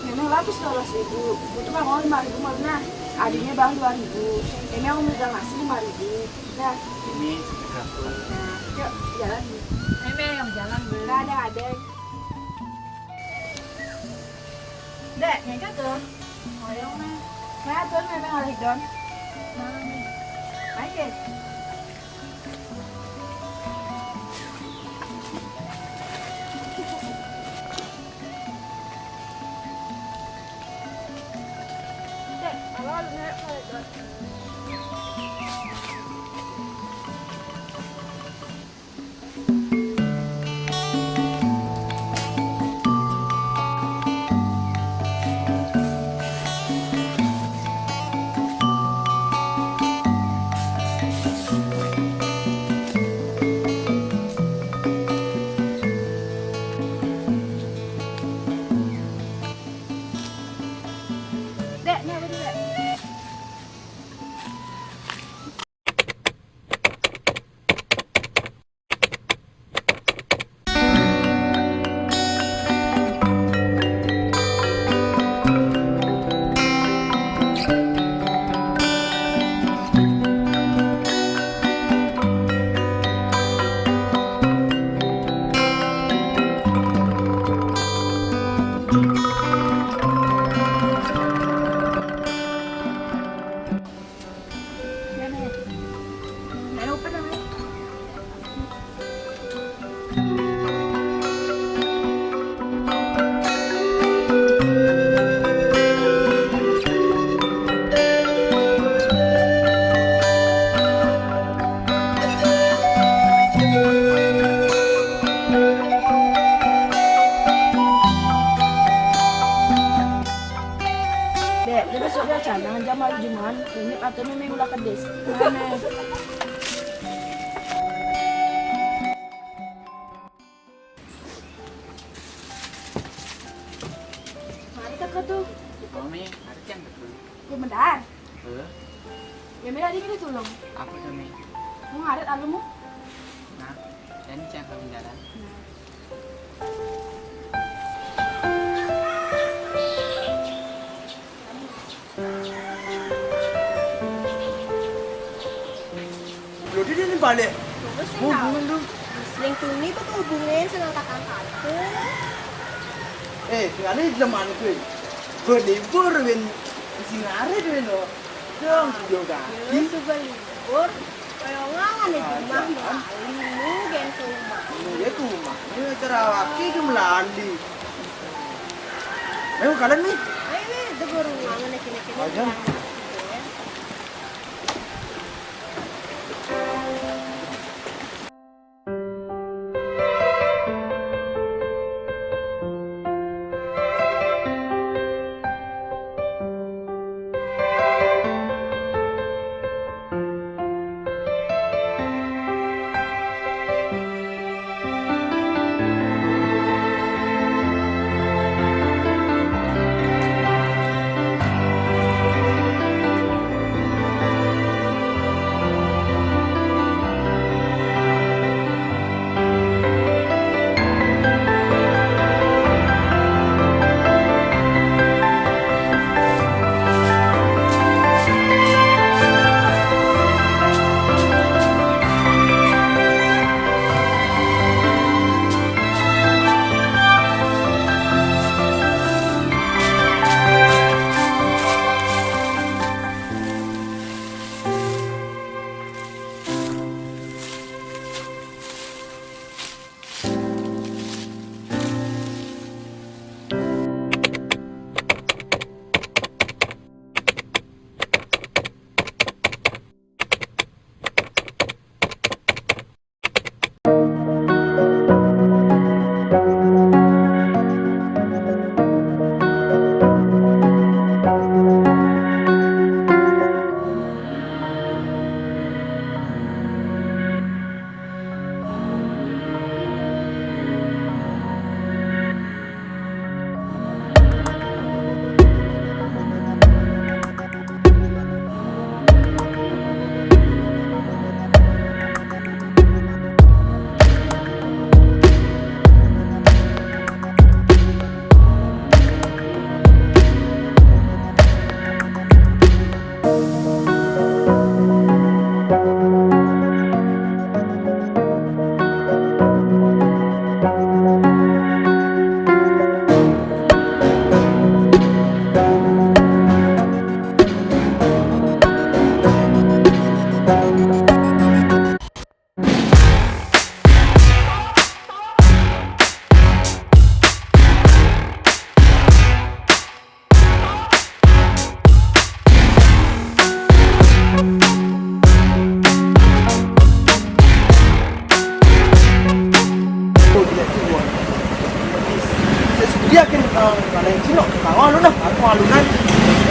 Memang 12.000. Itu bang mau 5.000 mana? Adiknya bang 2.000. Ini aku megang ngasih 5.000. Nah, ini berapa? nah, yuk jalan. Yang jalan Nggak ada adek. Dek, nyangka tuh. Oyong mah. Nah, tuh memang alih don. Baik ya. Dek, kalau lu naik alih don. Dek, ini apa tuh, Dek? Ano pa naman? Dek, dia besok dia canang jam ajuman. Ini patutnya may ulah kedes. Mana? Mari kakak tuh. Kami ada yang betul. Ya bentar. Eh, Ya merah di sini tulung. apa kami? Mau ngaret alumu? Nah, dan yang kami jalan. Jadi dia ni balik. Terus sih Hubungan tu. Ning tuni kok hubungin senang takkan aku. Kerana zaman tu. Berlibur win singare tu no. Dong juga. Itu berlibur. Kayak ngangan di rumah Bali, lu gen ke rumah. Ini tu mah. Ini terawaki tu melandi. Ayo kalian ni. Ayo, itu baru ngangan di kene-kene. Ajum.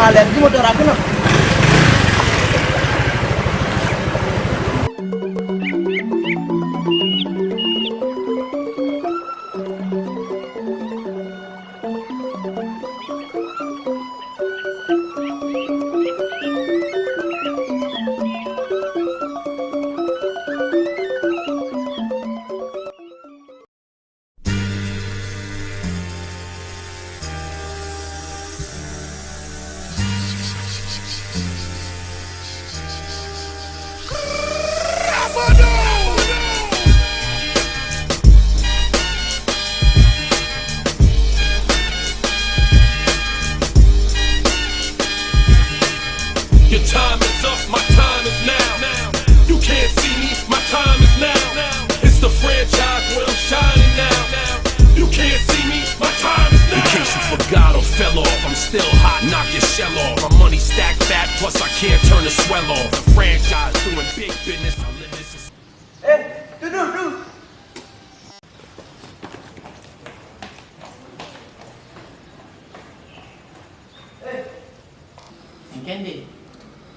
alergi motor aku no. Your time is up, my time is now. You can't see me, my time is now. It's the franchise where I'm shining now. You can't see me, my time is now. In case you forgot or fell off, I'm still hot, knock your shell off. My money stacked fat, plus I can't turn the swell off. The franchise doing big business, I live this. Duduk. Angkihan deh.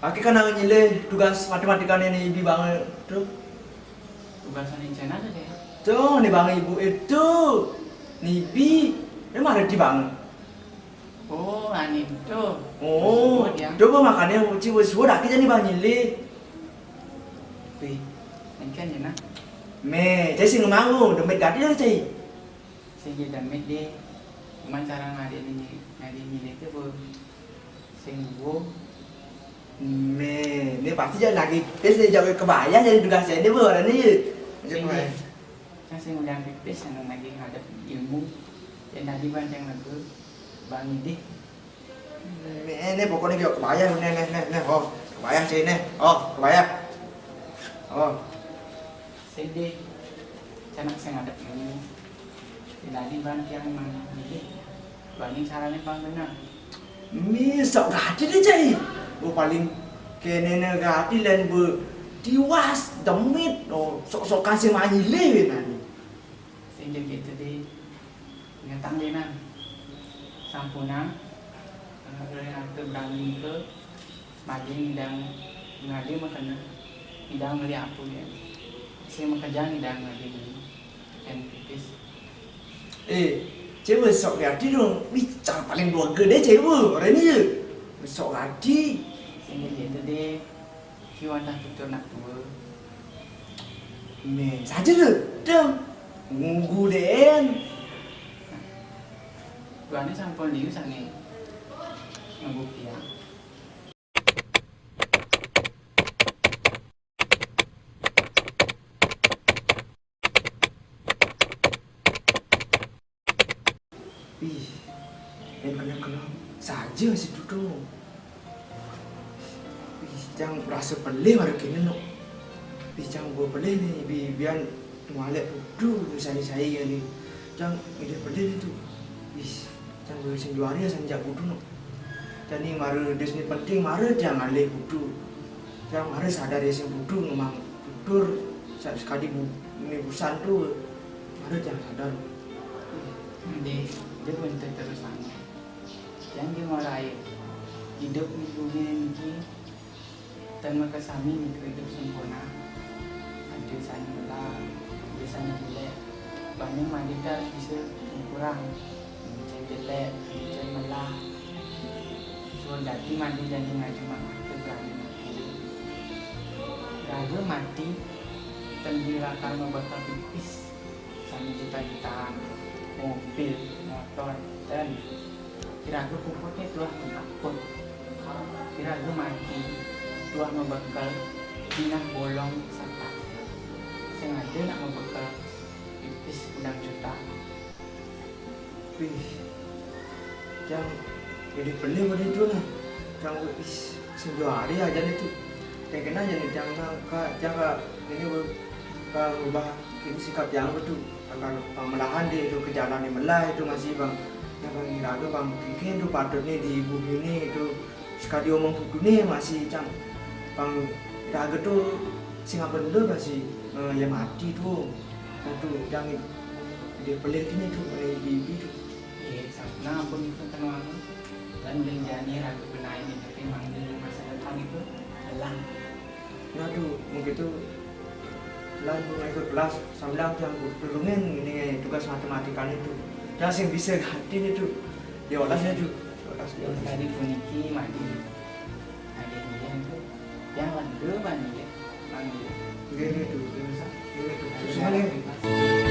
Aki kan nyilih tugas matematika nih di bang tuh. Tugasan yang channel aja deh. Tuh nih bang ibu itu. Nih bi, ini mana di bang? Oh, ani itu. Oh, Sebut ya. coba makannya uci wes aki jadi bang nyilih. Bi, Angkihan ya nak. me, cai sing mau, dompet gadi dah cai. Saya damit deh. Cuma cara ngadain ini itu bu. Sing bu. Me, ini pasti jadi lagi tes dia jaga kebaya jadi tugas ini bu, ada nih. Sing deh. Kan saya udah pipis yang lagi ngadep ilmu. Dan tadi banyak lagu bang ngidih. Me, ini pokoknya kayak kebaya, nih, oh, kebaya cai nih, oh, kebaya. Oh, Saya deh. Canak saya ngadep ilmu. Dan tadi banyak yang ngidih. Banyak caranya bang benar. me, sok gadi deh cai. Bu paling kene gadi lain bu tiwas, demit, oh, sok kasih manyilih nani. Saya jadi gitu deh. Ngetang deh nan. Sampuna. Aku berani ke. Maju ngidang ngadi makanya. Ngidang ngeli apa ya. Saya makan ngidang ngadi dulu. Dan pipis. Cewek sok gadi dong, bicara paling dua gede cewek, orang ini sok gadi. Saya jadi gitu deh. Kiwan dah tutur nak tua. Me, saja deh, ngunggu deh. Tuannya sampun liu sange. Ngebukti ya. Ih, yang kena saja si Dudo. Jangan rasa pelih ada kini no. Jangan gua pelih nih, biar malek Dudo saya ni. Jangan ide pelih itu. Jangan gua sing juari sanjak Dudo no. Jadi mara desni penting mara jangan leh Dudo. Jangan mara sadar ya sing Dudo memang tutur sekali ini busan tu. Mara jangan sadar. Deh, dia pun terus sange. Yang dia mulai hidup di dunia ini tanpa kesami hidup sempurna. Ada sana melah, ada sana jelek. Banyak wanita bisa kurang. Macam jelek, macam melah. So dadi mandi dan ngajum itu berani mati. Raga mati, tendira karma bakal pipis. Sama juta-jutaan, mobil, motor, dan kira-kira kumpulnya telah menakut. Kira-kira mati, telah membekal binah bolong serta sengaja nak membekal pipis udang juta. Jangan jadi beli pada itu lah. Jangan sebuah hari aja itu. Kayak aja nih jangan ini berubah ini sikap yang betul. Akan melahan dia itu ke jalan yang melah itu masih bang. Jangan ragu bang bikin itu patutnya di bumi ini itu sekali omong buku nih masih cang bang ragu tuh Singapura dulu masih ya mati tuh. Itu jangan dia pelik ini tuh oleh ibu tuh. Nah, ampun itu tenang. lan lenjani ragu benai ini tapi manggil masa depan itu hilang. Nah tuh begitu lan mulai ikut kelas sambil yang berlungin ini tugas matematika itu dan yang bisa ganti itu ya olasnya tuh Yang tadi puniki mandi ada dia itu yang langgeng mandi ya manggil gini tuh susah susah nih